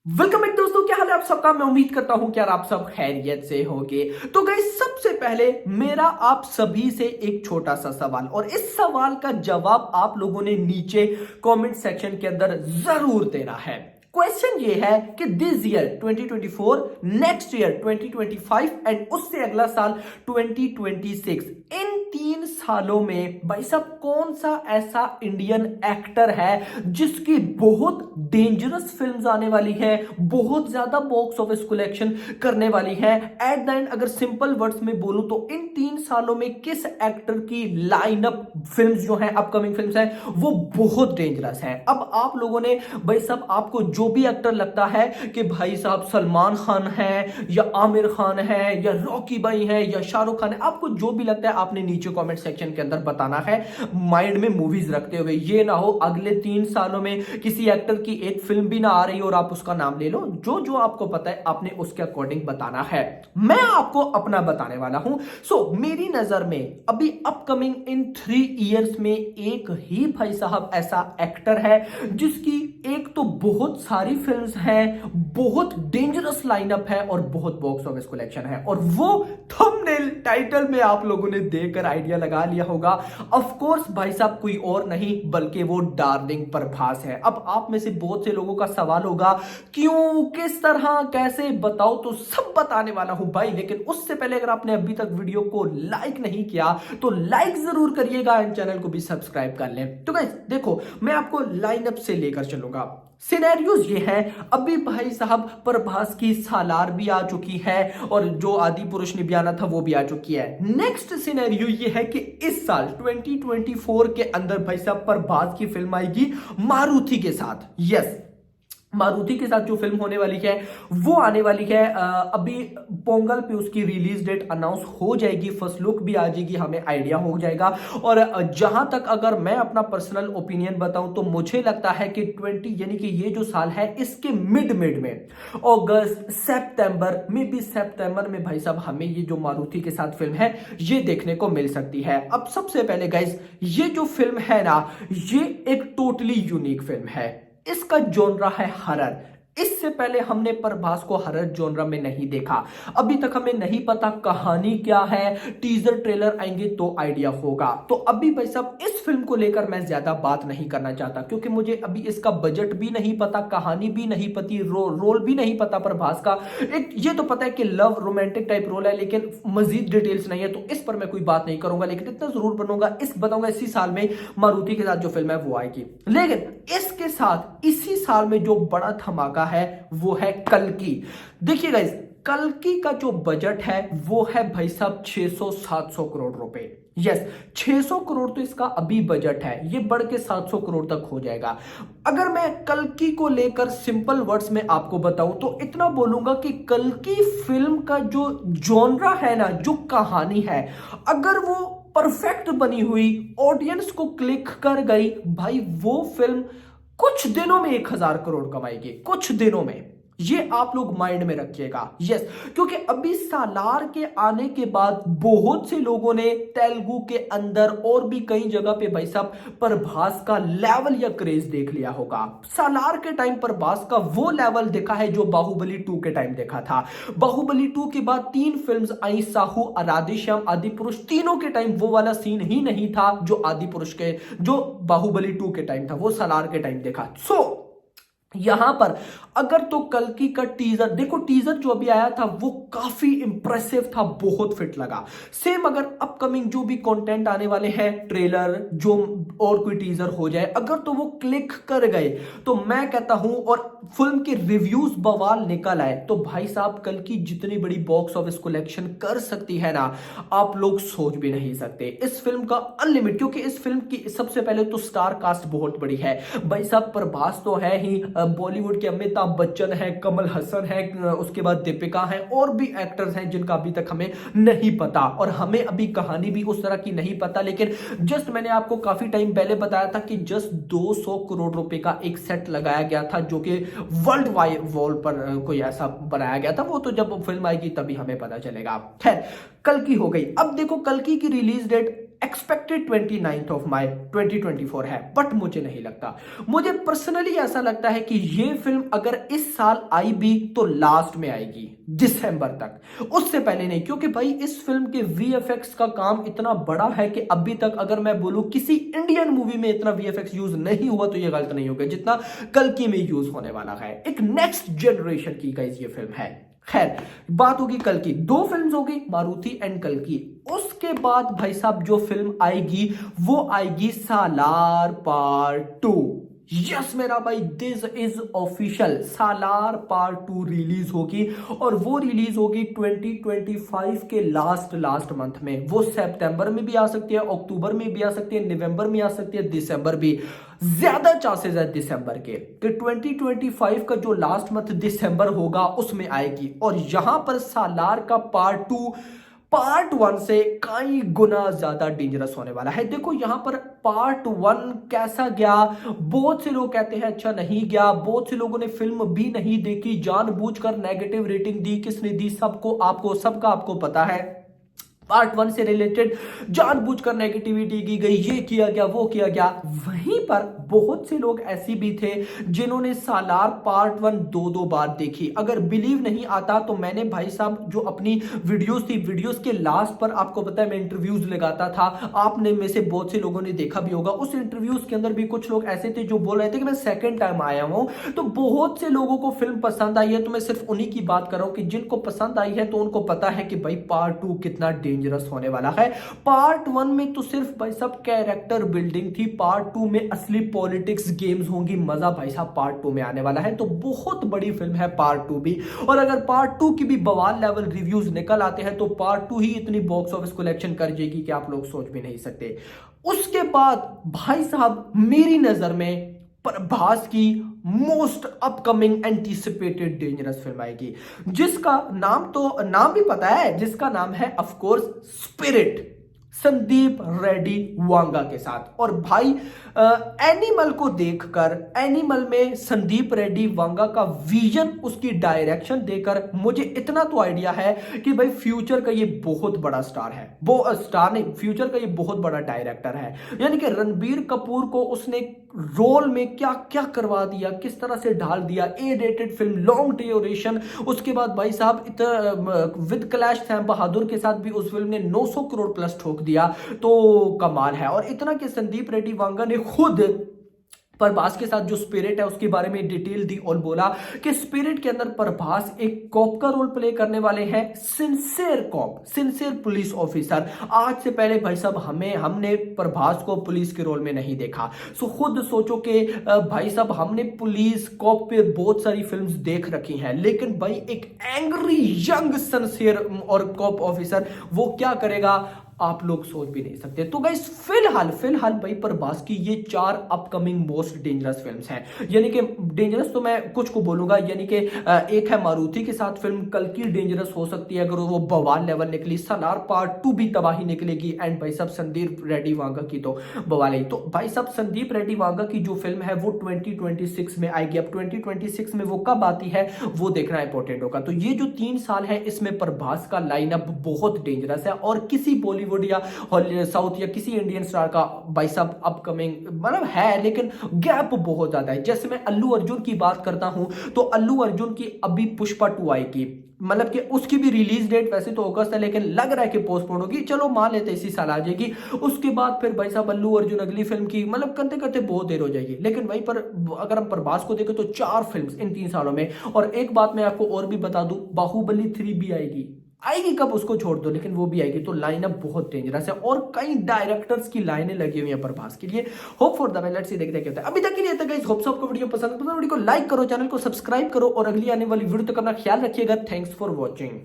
Welcome back दोस्तों, क्या हाल है आप सबका। मैं उम्मीद करता हूं कि यार आप सब खैरियत से होंगे। तो गाइस, सबसे पहले मेरा आप सभी से एक छोटा सा सवाल, और इस सवाल का जवाब आप लोगों ने नीचे कमेंट सेक्शन के अंदर जरूर देना है। क्वेश्चन ये है कि this year 2024, next year 2025 and उससे अगला साल 2026, इन 3 सालों में भाई साहब कौन सा ऐसा इंडियन एक्टर है जिसकी बहुत डेंजरस फिल्म्स आने वाली है, बहुत ज्यादा बॉक्स ऑफिस कलेक्शन करने वाली है। एट द एंड अगर सिंपल वर्ड्स में बोलूं तो इन 3 सालों में किस एक्टर की लाइनअप फिल्म्स जो है, अपकमिंग फिल्म्स हैं, वो बहुत डेंजरस है। अब आप लोगों ने भाई साहब, आपको जो भी एक्टर लगता है कि भाई साहब सलमान खान है या आमिर खान है या रॉकी भाई है या शाहरुख खान है, आपको जो भी लगता है आपने नीचे कमेंट सेक्शन के अंदर बताना है, माइंड में मूवीज रखते हुए। ये ना हो अगले 3 सालों में किसी एक्टर की एक फिल्म भी ना आ रही और आप उसका नाम ले लो। जो जो आपको पता है आपने उसके अकॉर्डिंग बताना है। मैं आपको अपना बताने वाला हूं। मेरी नजर में अभी अपकमिंग इन 3 इयर्स में एक ही भाई साहब ऐसा एक्टर है जिसकी एक तो बहुत सारी फिल्म्स हैं, बहुत डेंजरस लाइनअप है और बहुत बॉक्स ऑफिस कलेक्शन है, और वो थंबनेल टाइटल में आप लोगों ने देखकर आइडिया लगा लिया होगा। ऑफ कोर्स भाई साहब कोई और नहीं बल्कि वो डार्लिंग प्रभास है। अब आप में से बहुत से लोगों का सवाल होगा, क्यों, किस तरह, कैसे, बताओ। तो सब बताने वाला हूं भाई, लेकिन उससे पहले अगर आपने अभी तक वीडियो को लाइक नहीं किया तो लाइक जरूर करिएगा एंड चैनल को भी सब्सक्राइब कर लें। तो गाइस देखो, मैं आपको लाइनअप से लेकर चलूंगा। सिनेरियोज ये है, अभी भाई साहब प्रभास की सालार भी आ चुकी है और जो आदि पुरुष निभाना था वो भी आ चुकी है। नेक्स्ट सिनेरियो ये है कि इस साल 2024 के अंदर भाई साहब प्रभास की फिल्म आएगी मारुति के साथ। यस, मारुति के साथ जो फिल्म होने वाली है वो आने वाली है। अभी पोंगल पे उसकी रिलीज डेट अनाउंस हो जाएगी, फर्स्ट लुक भी आ जाएगी, हमें आइडिया हो जाएगा। और जहां तक अगर मैं अपना पर्सनल ओपिनियन बताऊं तो मुझे लगता है कि 20 यानी कि ये जो साल है इसके मिड में अगस्त सितंबर में भी, सितंबर में भाई साहब हमें ये जो मारुति के साथ फिल्म है ये देखने को मिल सकती है। अब सबसे पहले गाइस, ये जो फिल्म है ना, ये एक टोटली यूनिक फिल्म है। इसका जोनरा है हरर। इससे पहले हमने प्रभास को हरर जोनरा में नहीं देखा। अभी तक हमें नहीं पता कहानी क्या है, टीजर ट्रेलर आएंगे तो आइडिया होगा। तो अभी भाई साहब इस फिल्म को लेकर मैं ज्यादा बात नहीं करना चाहता, क्योंकि मुझे अभी इसका बजट भी नहीं पता, कहानी भी नहीं पती, रोल भी नहीं पता प्रभास का। एक ये तो पता है कि लव रोमांटिक टाइप रोल है, लेकिन मजीद डिटेल्स नहीं है, तो इस पर मैं कोई बात नहीं करूंगा। लेकिन इतना जरूर बताऊंगा इसी साल में मारुति के साथ जो फिल्म है वो आएगी। लेकिन इसके साथ इसी साल में जो बड़ा धमाका है वो है कल्कि। देखिए गाइस, कल्कि का जो बजट है वो है भाई साहब 600-700 करोड़ रुपए। यस, 600 करोड़ तो इसका अभी बजट है, ये बढ़ के 700 करोड़ तक हो जाएगा। अगर मैं कल्कि को लेकर सिंपल वर्ड्स में आपको बताऊं तो इतना बोलूंगा कि कल्कि फिल्म का जो जॉनरा है ना, जो कहानी है, अगर वो परफेक्ट बनी हुई, ऑडियंस को क्लिक कर गई, भाई वो फिल्म कुछ दिनों में 1,000 करोड़ कमाएगी, कुछ दिनों में। ये आप लोग माइंड में रखिएगा। यस, क्योंकि अभी सालार के आने के बाद बहुत से लोगों ने तेलुगु के अंदर और भी कई जगह पे भाई साहब प्रभास का लेवल या क्रेज देख लिया होगा। सालार के टाइम प्रभास का वो लेवल देखा है जो बाहुबली 2 के टाइम देखा था। बाहुबली 2 के बाद 3 फिल्म्स आई, साहू, राधेश्याम, आदि पुरुष, तीनों के टाइम वो वाला सीन ही नहीं था जो आदि पुरुष के, जो बाहुबली 2 के टाइम था, वो सालार के टाइम देखा। यहां पर अगर तो कल्कि का टीजर देखो, टीजर जो अभी आया था वो काफी इंप्रेसिव था, बहुत फिट लगा। सेम अगर अपकमिंग जो भी कंटेंट आने वाले हैं, ट्रेलर जो और कोई टीजर हो जाए, अगर तो वो क्लिक कर गए तो मैं कहता हूं, और फिल्म के रिव्यूज बवाल निकल आए, तो भाई साहब कल्कि जितनी बड़ी बॉक्स ऑफिस कलेक्शन कर सकती है ना, आप लोग सोच भी नहीं सकते। इस फिल्म का अनलिमिटेड, क्योंकि इस फिल्म की सबसे पहले तो स्टार कास्ट बहुत बड़ी है भाई साहब। प्रभास तो है ही, बॉलीवुड के अमिताभ बच्चन है, कमल हसन है, उसके बाद दीपिका है, और भी एक्टर्स हैं जिनका अभी तक हमें नहीं पता, और हमें अभी कहानी भी उस तरह की नहीं पता। लेकिन जस्ट मैंने आपको काफी टाइम पहले बताया था कि जस्ट 200 करोड़ रुपए का एक सेट लगाया गया था, जो कि वर्ल्ड वाइड वॉल पर कोई ऐसा बनाया गया था। वो तो जब फिल्म आएगी तभी हमें पता चलेगा। खैर, कल्कि हो गई। अब देखो, कल्कि की release date expected 29th of May 2024 है, बट मुझे नहीं लगता। मुझे पर्सनली ऐसा लगता है कि ये फिल्म अगर इस साल आई भी तो लास्ट में आएगी, दिसंबर तक, उससे पहले नहीं। क्योंकि भाई इस फिल्म के वीएफएक्स का काम इतना बड़ा है कि अभी तक अगर मैं बोलूं किसी इंडियन मूवी में इतना वीएफएक्स यूज नहीं हुआ तो ये गलत नहीं होगा जितना कल्कि में यूज होने वाला है। एक नेक्स्ट जनरेशन की गाइस ये फिल्म है। खैर, बात होगी कल की, दो फिल्म्स होगी, मारुति एंड कल्कि। उसके बाद भाई साहब जो फिल्म आएगी वो आएगी सालार पार्ट 2। यस मेरा भाई, this is official, Salaar part 2 release होगी और वो रिलीज होगी 2025 के लास्ट मंथ में। वो सितंबर में भी आ सकती है, अक्टूबर में भी आ सकती है, नवंबर में आ सकती है, दिसंबर भी। ज्यादा चांसेस है दिसंबर के, तो 2025 का जो लास्ट मंथ दिसंबर होगा उसमें आएगी। और यहां पर सालार का पार्ट 2 पार्ट 1 से कई गुना ज्यादा डेंजरस होने वाला है। देखो यहां पर पार्ट 1 कैसा गया, बहुत से लोग कहते हैं अच्छा नहीं गया, बहुत से लोगों ने फिल्म भी नहीं देखी, जानबूझकर नेगेटिव रेटिंग दी। किसने दी? सबका आपको पता है। पार्ट 1 से रिलेटेड जानबूझकर नेगेटिविटी की गई, ये किया गया, वो किया गया। वहीं पर बहुत से लोग ऐसे भी थे जिन्होंने सालार पार्ट 1 दो बार देखी। अगर बिलीव नहीं आता तो मैंने भाई साहब जो अपनी वीडियोस थी, वीडियोस के लास्ट पर आपको पता है मैं इंटरव्यूज लगाता था, आपने में से बहुत से लोगों ने देखा भी होगा। उस इंटरव्यूज के अंदर भी कुछ लोग ऐसे थे जो बोल रहे थे कि मैं सेकंड टाइम आया हूं। तो बहुत से लोगों को फिल्म पसंद आई है, तो मैं सिर्फ उन्हीं की बात कर रहा हूं कि जिनको पसंद आई है तो उनको पता है कि भाई पार्ट 2 कितना डेंजरस होने वाला है। पार्ट 1 में तो सिर्फ भाई साहब कैरेक्टर बिल्डिंग थी, पार्ट 2 में असली पॉलिटिक्स गेम्स होंगी। मजा भाई साहब पार्ट 2 में आने वाला है। तो बहुत बड़ी फिल्म है पार्ट 2 भी। और अगर पार्ट 2 की भी बवाल लेवल रिव्यूज निकल आते हैं तो पार्ट 2 ही इतनी बॉक्स ऑफिस कलेक्शन कर जाएगी कि आप लोग सोच भी नहीं सकते। उसके बाद भाई साहब मेरी नजर में प्रभास की most upcoming anticipated dangerous film आएगी, जिसका नाम भी पता है, जिसका नाम है of course spirit, Sandeep Reddy Vanga के साथ। और भाई एनिमल को देखकर, एनिमल में संदीप रेड्डी वांगा का विजन, उसकी डायरेक्शन देखकर मुझे इतना तो आइडिया है कि भाई फ्यूचर का ये बहुत बड़ा स्टार है। वो स्टार नहीं, फ्यूचर का ये बहुत बड़ा डायरेक्टर है। यानी कि रणबीर कपूर को उसने रोल में क्या क्या करवा दिया, किस तरह से ढाल दिया। A rated film, long duration. उसके बाद भाई साहब विद कैलाश सैम बहादुर के साथ भी उस फिल्म ने 900 करोड़ प्लस ठोक दिया, तो कमाल है। और इतना कि संदीप रेड्डी वांगा ने खुद प्रभास के साथ जो स्पिरिट है उसके बारे में डिटेल दी और बोला कि स्पिरिट के अंदर प्रभास एक कॉप का रोल प्ले करने वाले हैं, sincere cop, sincere police officer. आज से पहले भाई साहब हमने प्रभास को पुलिस के रोल में नहीं देखा। सो खुद सोचो कि भाई साहब हमने पुलिस कॉप पे बहुत सारी फिल्म्स देख रखी हैं, लेकिन भाई एक एंग्री यंग सिंसियर और कॉप ऑफिसर वो क्या करेगा आप लोग सोच भी नहीं सकते। तो गाइस फिलहाल भाई प्रभास की ये 4 अपकमिंग मोस्ट डेंजरस फिल्म्स हैं। यानी कि डेंजरस तो मैं कुछ को बोलूंगा, यानी कि एक है मारुति के साथ फिल्म, कल्कि डेंजरस हो सकती है अगर वो बवाल लेवल निकली, सालार पार्ट 2 भी तबाही निकलेगी, एंड भाई साहब संदीप रेड्डी वांगा की तो बवाल ही। तो भाई साहब संदीप रेड्डी वांगा की जो फिल्म है वो 2026 में आएगी। अब 2026 में वो कब आती है वो देखना इंपॉर्टेंट होगा। तो ये जो 3 साल है इसमें प्रभास का लाइनअप बहुत डेंजरस है, और किसी बॉलीवुड या साउथ या किसी इंडियन स्टार का भाई साहब अपकमिंग मतलब है, लेकिन गैप बहुत ज्यादा है। जैसे मैं अल्लू अर्जुन की बात करता हूं तो अल्लू अर्जुन की अभी पुष्पा 2 आएगी, मतलब कि उसकी भी रिलीज डेट वैसे तो अगस्त है, लेकिन लग रहा है कि पोस्टपोन होगी। चलो मान लेते इसी साल आ जाएगी। उसके बाद फिर भाई साहब अल्लू अर्जुन अगली फिल्म की मतलब करते करते बहुत देर हो जाएगी। लेकिन भाई पर अगर हम प्रभास को देखें तो 4 फिल्म्स इन 3 सालों में। और एक बात मैं आपको और भी बता दूं, बाहुबली 3 भी आएगी कब उसको छोड़ दो, लेकिन वो भी आएगी। तो लाइनअप बहुत डेंजरस है और कई डायरेक्टर्स की लाइनें लगी हुई हैं प्रभास के लिए। Hope for the let's see, देखते क्या होता है। अभी तक के लिए गाइस होप सबको वीडियो पसंद है तो वीडियो को लाइक करो, चैनल को सब्सक्राइब करो और अगली आने वाली वीडियो तक अपना ख्याल रखिएगा। Thanks for watching.